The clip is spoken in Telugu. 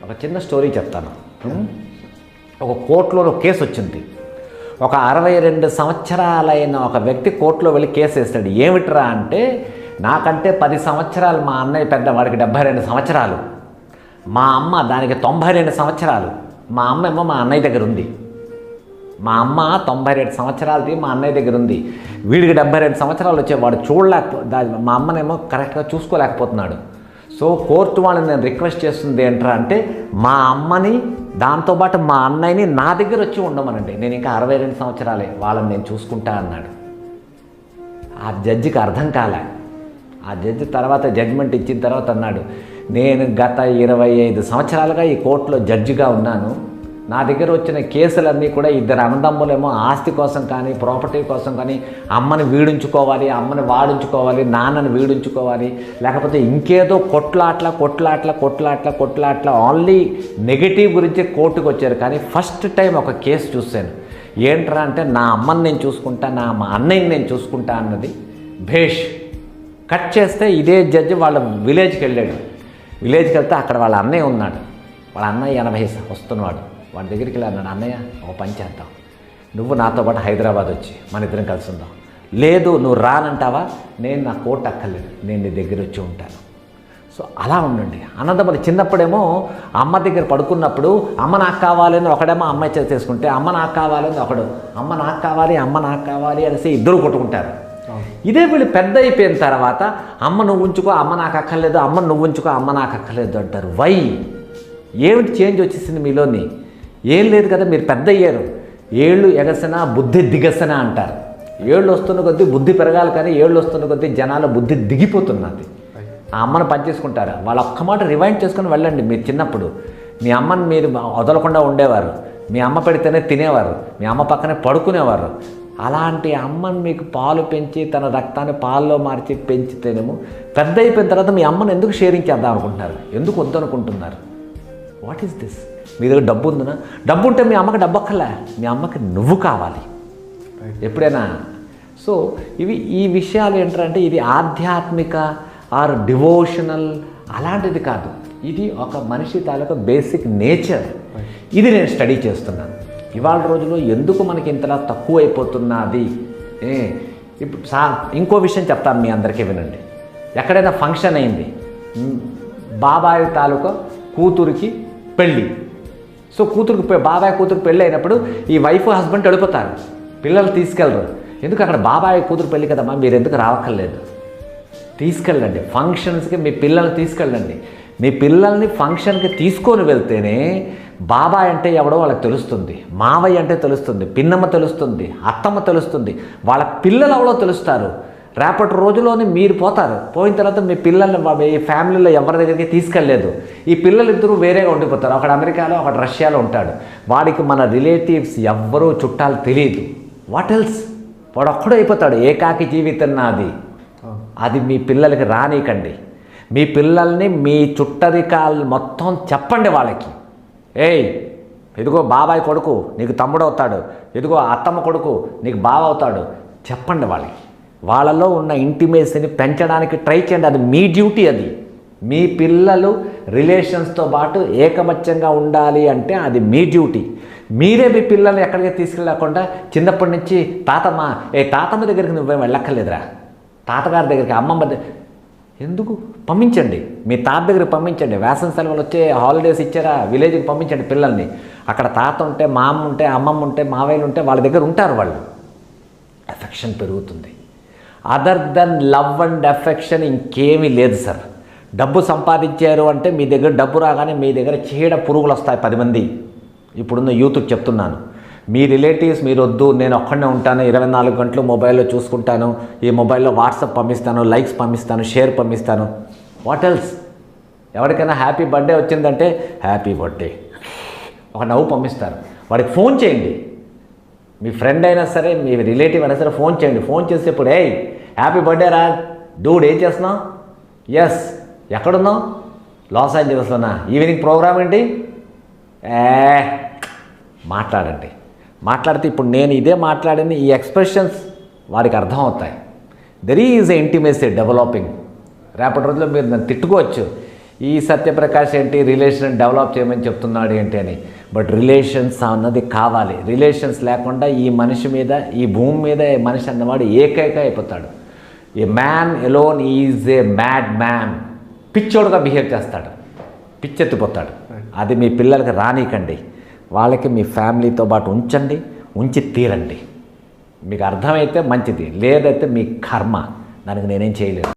ఒక చిన్న స్టోరీ చెప్తాను. ఒక కోర్టులో ఒక కేసు వచ్చింది. ఒక 62 సంవత్సరాలైన ఒక వ్యక్తి కోర్టులో వెళ్ళి కేసు వేస్తాడు. ఏమిట్రా అంటే, నాకంటే 10 సంవత్సరాలు మా అన్నయ్య పెద్ద, వాడికి 72 సంవత్సరాలు, మా అమ్మ దానికి 92 సంవత్సరాలు. మా అమ్మ ఏమో మా అన్నయ్య దగ్గర ఉంది. మా అమ్మ 92 సంవత్సరాలది మా అన్నయ్య దగ్గర ఉంది. వీడికి 72 సంవత్సరాలు వచ్చాయి. వాడు మా అమ్మనేమో కరెక్ట్గా చూసుకోలేకపోతున్నాడు. సో కోర్టు వాళ్ళని నేను రిక్వెస్ట్ చేస్తుంది ఏంట్రా అంటే, మా అమ్మని దాంతోపాటు మా అన్నయ్యని నా దగ్గర వచ్చి ఉండమనండి, నేను ఇంకా 62 సంవత్సరాలే, వాళ్ళని నేను చూసుకుంటా అన్నాడు. ఆ జడ్జికి అర్థం కాలే. ఆ జడ్జి తర్వాత జడ్జిమెంట్ ఇచ్చిన తర్వాత అన్నాడు, నేను గత 25 సంవత్సరాలుగా ఈ కోర్టులో జడ్జిగా ఉన్నాను. నా దగ్గర వచ్చిన కేసులన్నీ కూడా ఇద్దరు అన్నదమ్ములేమో ఆస్తి కోసం కానీ ప్రాపర్టీ కోసం కానీ అమ్మని వీడించుకోవాలి, అమ్మని వాడించుకోవాలి, నాన్నని వీడించుకోవాలి, లేకపోతే ఇంకేదో కొట్లాట్ల ఓన్లీ నెగిటివ్ గురించి కోర్టుకు వచ్చారు. కానీ ఫస్ట్ టైం ఒక కేసు చూశాను. ఏంట్రా అంటే, నా అమ్మని నేను చూసుకుంటా, మా అన్నయ్యని నేను చూసుకుంటా అన్నది భేష్. కట్ చేస్తే ఇదే జడ్జి వాళ్ళ విలేజ్కి వెళ్ళాడు. విలేజ్కి వెళ్తే అక్కడ వాళ్ళ అన్నయ్య ఉన్నాడు. వాళ్ళ అన్నయ్య 80 వస్తున్నాడు. వాడి దగ్గరికి వెళ్ళి అన్నాడు, అన్నయ్య ఒక పని చేద్దాం, నువ్వు నాతో పాటు హైదరాబాద్ వచ్చి మన ఇద్దరం కలిసి ఉందాం. లేదు నువ్వు రానంటావా, నేను నా కోర్టు అక్కర్లేదు, నేను నీ దగ్గర వచ్చి ఉంటాను. సో అలా ఉండండి. అన్నదమ్ములు చిన్నప్పుడేమో అమ్మ దగ్గర పడుకున్నప్పుడు అమ్మ నాకు కావాలని ఒకడేమో అమ్మాయి చేతి తీసుకుంటే, అమ్మ నాకు కావాలని ఒకడు, అమ్మ నాకు కావాలి అనేసి ఇద్దరు కొట్టుకుంటారు. ఇదే వీళ్ళు పెద్ద అయిపోయిన తర్వాత అమ్మ నువ్వు ఉంచుకో, అమ్మ నాకు అక్కర్లేదు, అమ్మ నువ్వు ఉంచుకో, అమ్మ నాకు అక్కర్లేదు అంటారు. వై? ఏమిటి చేంజ్ వచ్చేసింది మీలోని? ఏం లేదు కదా, మీరు పెద్ద అయ్యారు. ఏళ్ళు ఎగసన బుద్ధి దిగసన అంటారు. ఏళ్ళు వస్తున్న కొద్దీ బుద్ధి పెరగాలి, కానీ ఏళ్ళు వస్తున్న కొద్దీ జనాల బుద్ధి దిగిపోతున్నది. ఆ అమ్మను పనిచేసుకుంటారు. వాళ్ళు ఒక్క మాట రివైండ్ చేసుకుని వెళ్ళండి. మీరు చిన్నప్పుడు మీ అమ్మని మీరు వదలకుండా ఉండేవారు, మీ అమ్మ పెడితేనే తినేవారు, మీ అమ్మ పక్కనే పడుకునేవారు. అలాంటి అమ్మని మీకు పాలు పెంచి తన రక్తాన్ని పాల్లో మార్చి పెంచితేనేమో పెద్ద అయిపోయిన తర్వాత మీ అమ్మను ఎందుకు షేరింగ్ చేద్దాం అనుకుంటున్నారు, ఎందుకు వద్దనుకుంటున్నారు? What is this? మీ దగ్గర డబ్బు ఉందనా? డబ్బు ఉంటే మీ అమ్మకి డబ్బు అక్కర్లే, మీ అమ్మకి నువ్వు కావాలి ఎప్పుడైనా. సో ఈ విషయాలు ఏంటంటే, ఇది ఆధ్యాత్మిక ఆర్ డివోషనల్ అలాంటిది కాదు. ఇది ఒక మనిషి తాలూకా బేసిక్ నేచర్. ఇది నేను స్టడీ చేస్తున్నాను. ఇవాళ రోజులో ఎందుకు మనకి ఇంతలా తక్కువ అయిపోతున్నది? ఇప్పుడు ఇంకో విషయం చెప్తాను, మీ అందరికీ వినండి. ఎక్కడైనా ఫంక్షన్ అయింది, బాబాయ్ తాలూకా కూతురికి పెళ్ళి. సో బాబాయ్ కూతురు పెళ్ళి అయినప్పుడు ఈ వైఫ్ హస్బెండ్ వెళ్ళిపోతారు, పిల్లలు తీసుకెళ్ళరు. ఎందుకు? అక్కడ బాబాయ్ కూతురు పెళ్ళి కదమ్మా, మీరు ఎందుకు రావక్కర్లేదు, తీసుకెళ్ళండి ఫంక్షన్స్కి, మీ పిల్లల్ని తీసుకెళ్ళండి. మీ పిల్లల్ని ఫంక్షన్కి తీసుకొని వెళ్తేనే బాబాయ్ అంటే ఎవడో వాళ్ళకి తెలుస్తుంది, మావయ్య అంటే తెలుస్తుంది, పిన్నమ్మ తెలుస్తుంది, అత్తమ్మ తెలుస్తుంది, వాళ్ళ పిల్లలు ఎవడో తెలుస్తారు. రేపటి రోజులోనే మీరు పోతారు. పోయిన తర్వాత మీ పిల్లల్ని ఈ ఫ్యామిలీలో ఎవరి దగ్గరికి తీసుకెళ్ళలేదు. ఈ పిల్లలు ఇద్దరు వేరేగా ఉండిపోతారు. ఒకడు అమెరికాలో, ఒకడు రష్యాలో ఉంటాడు. వాడికి మన రిలేటివ్స్ ఎవ్వరూ చుట్టాలు తెలియదు. What else? వాడు ఒక్కడే అయిపోతాడు. ఏకాకి జీవితం నాది. అది మీ పిల్లలకి రానీకండి. మీ పిల్లల్ని మీ చుట్టరికాలు మొత్తం చెప్పండి వాళ్ళకి. ఏయ్, ఇదిగో బాబాయ్ కొడుకు నీకు తమ్ముడు అవుతాడు, ఇదిగో అత్తమ్మ కొడుకు నీకు బావ అవుతాడు, చెప్పండి వాళ్ళకి. వాళ్ళలో ఉన్న ఇంటిమేసీని పెంచడానికి ట్రై చేయండి. అది మీ డ్యూటీ. అది మీ పిల్లలు రిలేషన్స్తో పాటు ఏకమత్యంగా ఉండాలి అంటే అది మీ డ్యూటీ. మీరే మీ పిల్లల్ని ఎక్కడికి తీసుకెళ్ళకుండా చిన్నప్పటి నుంచి తాతమ్మ దగ్గరికి నువ్వేం వెళ్ళక్కర్లేదురా, తాతగారి దగ్గరికి, అమ్మమ్మ ఎందుకు పంపించండి, మీ తాత దగ్గరికి పంపించండి. వేసవి సెలవులు వచ్చే హాలిడేస్ ఇచ్చారా, విలేజ్కి పంపించండి పిల్లల్ని. అక్కడ తాత ఉంటే, మా అమ్మ ఉంటే, అమ్మమ్మ ఉంటే, మావయ్యలు ఉంటే వాళ్ళ దగ్గర ఉంటారు. వాళ్ళు ఎఫెక్షన్ పెరుగుతుంది. Other than love and affection ఇంకేమీ లేదు సార్. డబ్బు సంపాదించారు అంటే మీ దగ్గర డబ్బు రాగానే మీ దగ్గర చీడ పురుగులు వస్తాయి 10 మంది. ఇప్పుడున్న యూత్కి చెప్తున్నాను, మీ రిలేటివ్స్ మీరు వద్దు, నేను ఒక్కడనే ఉంటాను, 24 గంటలు మొబైల్లో చూసుకుంటాను, ఈ మొబైల్లో వాట్సాప్ పంపిస్తాను, లైక్స్ పంపిస్తాను, షేర్ పంపిస్తాను. What else? ఎవరికైనా హ్యాపీ బర్త్డే వచ్చిందంటే హ్యాపీ బర్త్డే ఒక నవ్వు పంపిస్తారు. వాడికి ఫోన్ చేయండి. మీ ఫ్రెండ్ అయినా సరే, మీ రిలేటివ్ అయినా సరే ఫోన్ చేయండి. ఫోన్ చేసేప్పుడు, ఏయ్ హ్యాపీ బర్త్డే రా డూడ్, ఏం చేస్తున్నావు? ఎస్. ఎక్కడున్నావు? లాస్ ఏంజలస్లోనా? ఈవినింగ్ ప్రోగ్రామ్ ఏంటి? మాట్లాడండి. మాట్లాడితే ఇప్పుడు నేను ఇదే మాట్లాడింది, ఈ ఎక్స్ప్రెషన్స్ వారికి అర్థం అవుతాయి. There is a intimacy developing. రేపటి రోజుల్లో మీరు నన్ను తిట్టుకోవచ్చు, ఈ సత్యప్రకాష్ ఏంటి రిలేషన్ డెవలప్ చేయమని చెప్తున్నాడు ఏంటి అని. బట్ రిలేషన్స్ అన్నది కావాలి. రిలేషన్స్ లేకుండా ఈ మనిషి మీద, ఈ భూమి మీద మనిషి అన్నవాడు ఏకైక అయిపోతాడు. A man alone is a mad man. పిచ్చోడుగా బిహేవ్ చేస్తాడు, పిచ్చెత్తిపోతాడు. అది మీ పిల్లలకి రానీకండి. వాళ్ళకి మీ ఫ్యామిలీతో పాటు ఉంచండి, ఉంచి తీరండి. మీకు అర్థమైతే మంచిది, లేదైతే మీ కర్మ, దానికి నేనేం చేయలేను.